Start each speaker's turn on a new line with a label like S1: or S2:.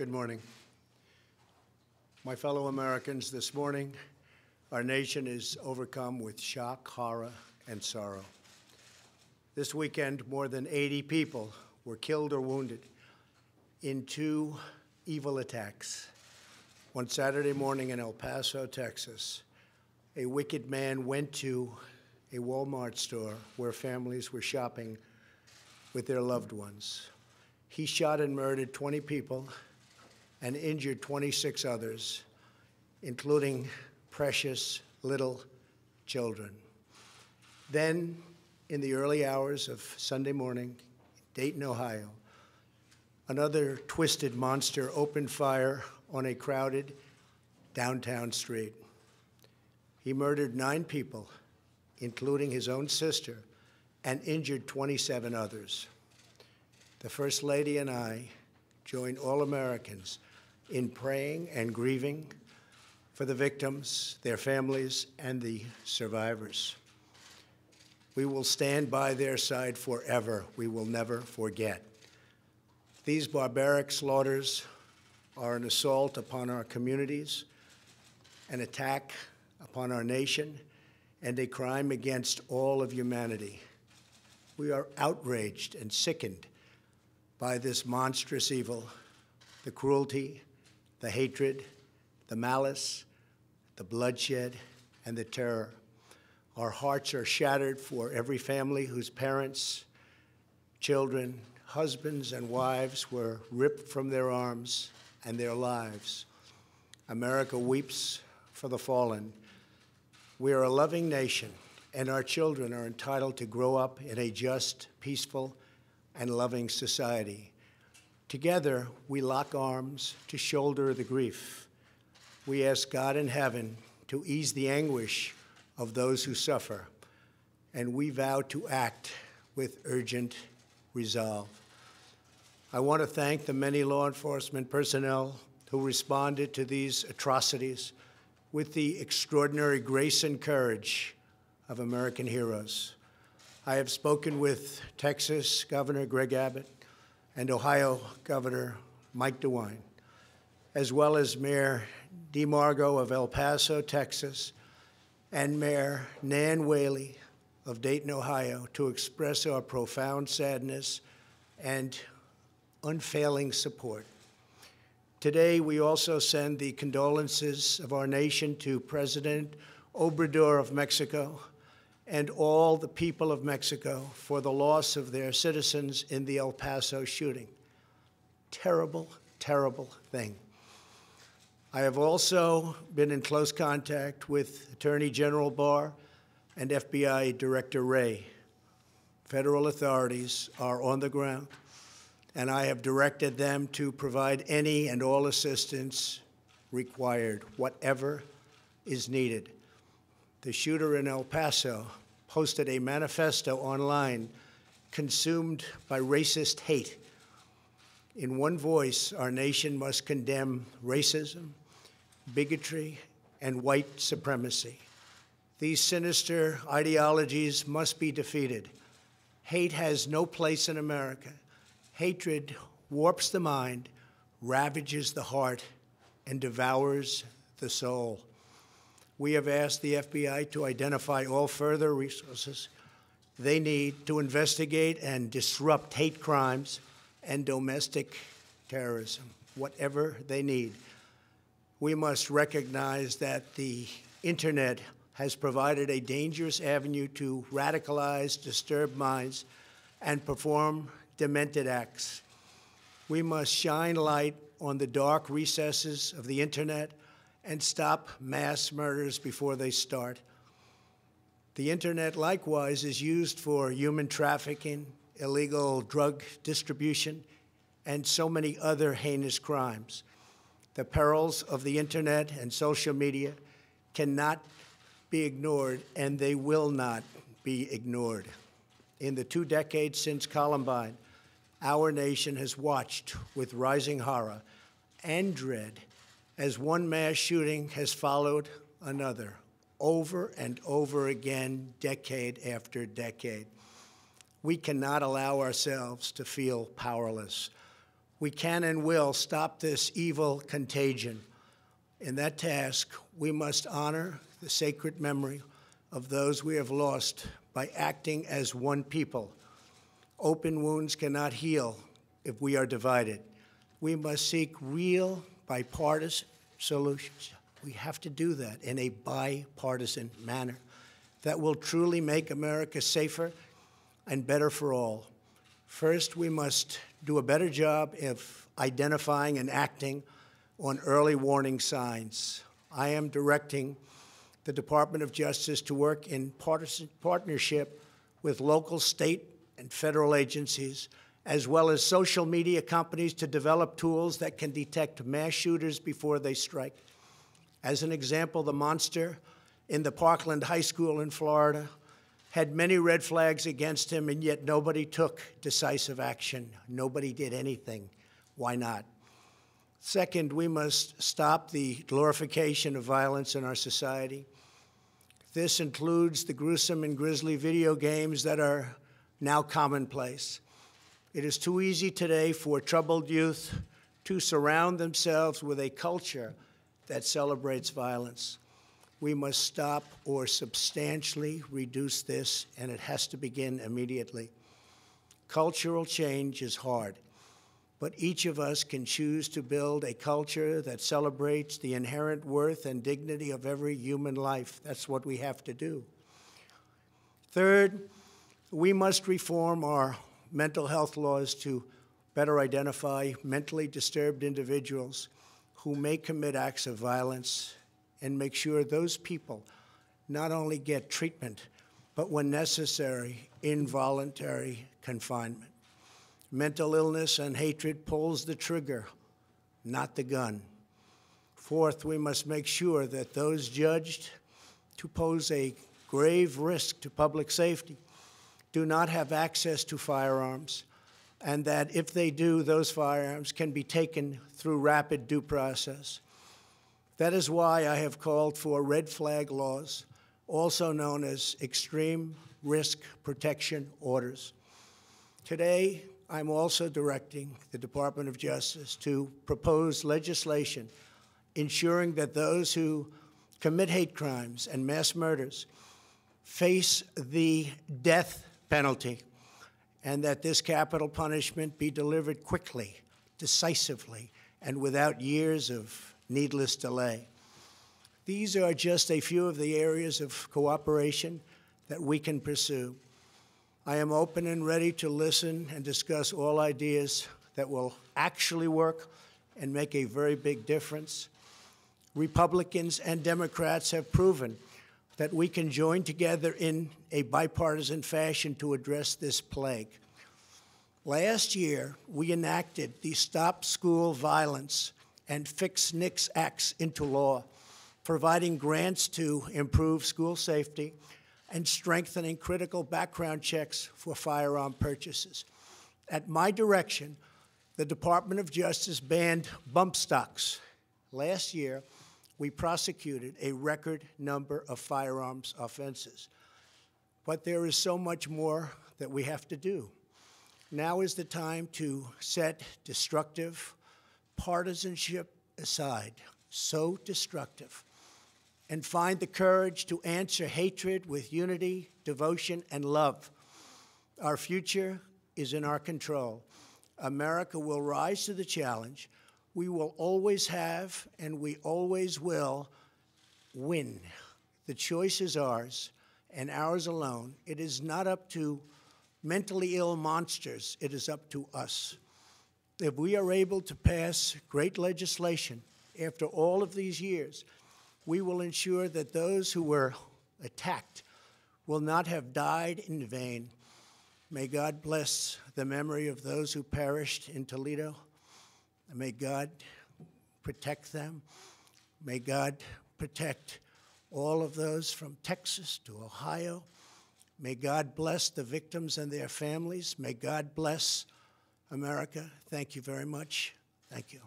S1: Good morning. My fellow Americans, this morning, our nation is overcome with shock, horror, and sorrow. This weekend, more than 80 people were killed or wounded in two evil attacks. One Saturday morning in El Paso, Texas, a wicked man went to a Walmart store where families were shopping with their loved ones. He shot and murdered 20 people and injured 26 others, including precious little children. Then, in the early hours of Sunday morning, Dayton, Ohio, another twisted monster opened fire on a crowded downtown street. He murdered 9 people, including his own sister, and injured 27 others. The First Lady and I join all Americans in praying and grieving for the victims, their families, and the survivors. We will stand by their side forever. We will never forget. These barbaric slaughters are an assault upon our communities, an attack upon our nation, and a crime against all of humanity. We are outraged and sickened by this monstrous evil, the cruelty, the hatred, the malice, the bloodshed, and the terror. Our hearts are shattered for every family whose parents, children, husbands, and wives were ripped from their arms and their lives. America weeps for the fallen. We are a loving nation, and our children are entitled to grow up in a just, peaceful, and loving society. Together, we lock arms to shoulder the grief. We ask God in heaven to ease the anguish of those who suffer, and we vow to act with urgent resolve. I want to thank the many law enforcement personnel who responded to these atrocities with the extraordinary grace and courage of American heroes. I have spoken with Texas Governor Greg Abbott and Ohio Governor Mike DeWine, as well as Mayor DeMargo of El Paso, Texas, and Mayor Nan Whaley of Dayton, Ohio, to express our profound sadness and unfailing support. Today, we also send the condolences of our nation to President Obrador of Mexico and all the people of Mexico for the loss of their citizens in the El Paso shooting. Terrible, terrible thing. I have also been in close contact with Attorney General Barr and FBI Director Wray. Federal authorities are on the ground, and I have directed them to provide any and all assistance required, whatever is needed. The shooter in El Paso posted a manifesto online consumed by racist hate. In one voice, our nation must condemn racism, bigotry, and white supremacy. These sinister ideologies must be defeated. Hate has no place in America. Hatred warps the mind, ravages the heart, and devours the soul. We have asked the FBI to identify all further resources they need to investigate and disrupt hate crimes and domestic terrorism, whatever they need. We must recognize that the internet has provided a dangerous avenue to radicalize disturbed minds and perform demented acts. We must shine light on the dark recesses of the internet and stop mass murders before they start. The internet, likewise, is used for human trafficking, illegal drug distribution, and so many other heinous crimes. The perils of the internet and social media cannot be ignored, and they will not be ignored. In the 2 decades since Columbine, our nation has watched with rising horror and dread as one mass shooting has followed another, over and over again, decade after decade. We cannot allow ourselves to feel powerless. we can and will stop this evil contagion. In that task, we must honor the sacred memory of those we have lost by acting as one people. Open wounds cannot heal if we are divided. We must seek real bipartisan solutions. We have to do that in a bipartisan manner that will truly make America safer and better for all. First, we must do a better job of identifying and acting on early warning signs. I am directing the Department of Justice to work in partnership with local, state, and federal agencies, as well as social media companies, to develop tools that can detect mass shooters before they strike. As an example, the monster in the Parkland High School in Florida had many red flags against him, and yet nobody took decisive action. Nobody did anything. Why not? Second, we must stop the glorification of violence in our society. This includes the gruesome and grisly video games that are now commonplace. It is too easy today for troubled youth to surround themselves with a culture that celebrates violence. We must stop or substantially reduce this, and it has to begin immediately. Cultural change is hard, but each of us can choose to build a culture that celebrates the inherent worth and dignity of every human life. That's what we have to do. Third, we must reform our mental health laws to better identify mentally disturbed individuals who may commit acts of violence, and make sure those people not only get treatment, but when necessary, involuntary confinement. Mental illness and hatred pulls the trigger, not the gun. Fourth, we must make sure that those judged to pose a grave risk to public safety do not have access to firearms, and that if they do, those firearms can be taken through rapid due process. That is why I have called for red flag laws, also known as extreme risk protection orders. Today, I'm also directing the Department of Justice to propose legislation ensuring that those who commit hate crimes and mass murders face the death penalty, and that this capital punishment be delivered quickly, decisively, and without years of needless delay. These are just a few of the areas of cooperation that we can pursue. I am open and ready to listen and discuss all ideas that will actually work and make a very big difference. Republicans and Democrats have proven that we can join together in a bipartisan fashion to address this plague. Last year, we enacted the Stop School Violence and Fix NICS Acts into law, providing grants to improve school safety and strengthening critical background checks for firearm purchases. At my direction, the Department of Justice banned bump stocks. Last year, we prosecuted a record number of firearms offenses. But there is so much more that we have to do. Now is the time to set destructive partisanship aside, so destructive, and find the courage to answer hatred with unity, devotion, and love. Our future is in our control. America will rise to the challenge. We will always have, and we always will, win. The choice is ours, and ours alone. It is not up to mentally ill monsters. It is up to us. If we are able to pass great legislation after all of these years, we will ensure that those who were attacked will not have died in vain. May God bless the memory of those who perished in Toledo. May God protect them. May God protect all of those from Texas to Ohio. May God bless the victims and their families. May God bless America. Thank you very much. Thank you.